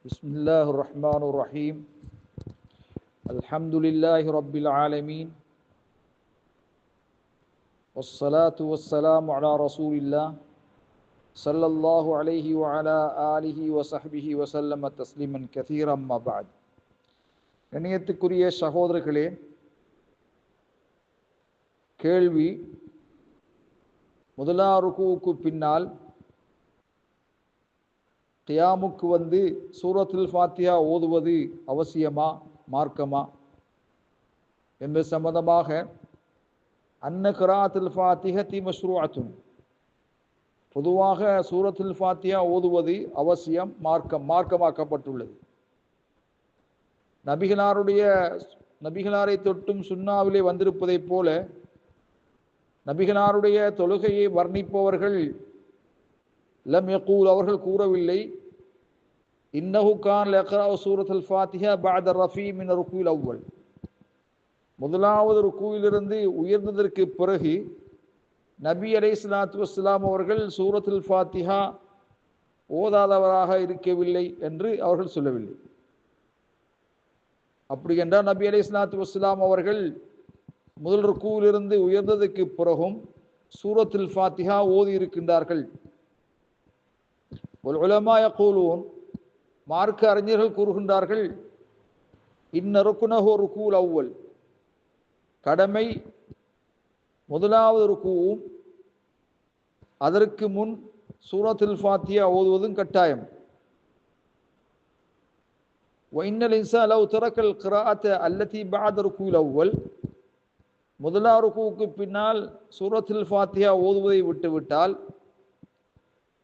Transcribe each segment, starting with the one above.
بسم الله الرحمن الرحيم الحمد لله رب العالمين والصلاة والسلام على رسول الله صلى الله عليه وعلى آله وصحبه وسلم تسليما كثيرا ما بعد. கண்ணியத்துக்குரிய சகோதரர்களே, கேள்வி: முதலாம் ருக்குவுக்கு பின்னால் கியாமுக்கு வந்து சூரத்துல் ஃபாத்திஹா ஓதுவது அவசியமா, மார்க்கமா என்பது சம்பந்தமாக அன்ன கிராஅத்துல் ஃபாத்திஹத்தி மஷ்ரூஅத்துன், பொதுவாக சூரத்துல் ஃபாத்திஹா ஓதுவது அவசியம், மார்க்கமாக்கப்பட்டுள்ளது. நபிகளாரை தொட்டும் சுன்னாவிலே வந்திருப்பதைப் போல நபிகளாருடைய தொழுகையை வர்ணிப்பவர்கள் லம் யகூல், அவர்கள் கூறவில்லை, இன்னஹு கான யக்ரஅு சூரத்துல் ஃபாத்திஹா பஅத ரஃபீ மின் ருக்குல் அவ்வல், முதலாவது ருக்குவிலிருந்து உயர்ந்ததற்கு பிறகு நபி அலைஹிஸ்ஸலாத்து வஸ்ஸலாம் அவர்கள் சூரத்துல் ஃபாத்திஹா ஓதாதவராக இருக்கவில்லை என்று அவர்கள் சொல்லவில்லை. அப்படி என்றால் நபி அலைஹிஸ்ஸலாத்து வஸ்ஸலாம் அவர்கள் முதல் ருக்குவிலிருந்து உயர்ந்ததற்கு பிறகும் சூரத்துல் ஃபாத்திஹா ஓதி இருக்கின்றார்கள். உலமா யகூலூன், மார்க்க அறிஞர்கள் கூறுகின்றார்கள், இன்ன ருக்குனஹு ருக்குல் அவ்வல், கடமை முதலாவது ருக்குவும் அதற்கு முன் சூரத்துல் ஃபாத்திஹா ஓதுவதும் கட்டாயம். வஇன்னல் இன்சான லவ் தரக்கல் கிராஅத்த அல்லதி பஅத ருக்குல் அவ்வல், முதலாம் ருக்குவுக்கு பின்னால் சூரத்துல் ஃபாத்திஹா ஓதுவதை விட்டுவிட்டால்,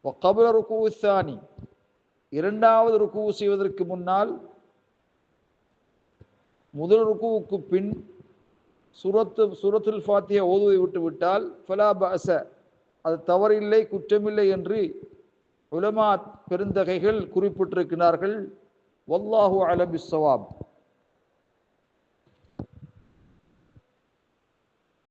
வகப்ல ருக்குஉ ஸானி, இரண்டாவது ருக்கு செய்வதற்கு முன்னால் முதல் ருக்குவுக்கு பின் சூரத்துல் ஃபாத்திஹா ஓதுவதை விட்டுவிட்டால் ஃபலா பஅஸ, அது தவறில்லை, குற்றமில்லை என்று உலமா பெருந்தகைகள் குறிப்பிட்டிருக்கிறார்கள். வல்லாஹு அலம் பிஸ்ஸவாப்.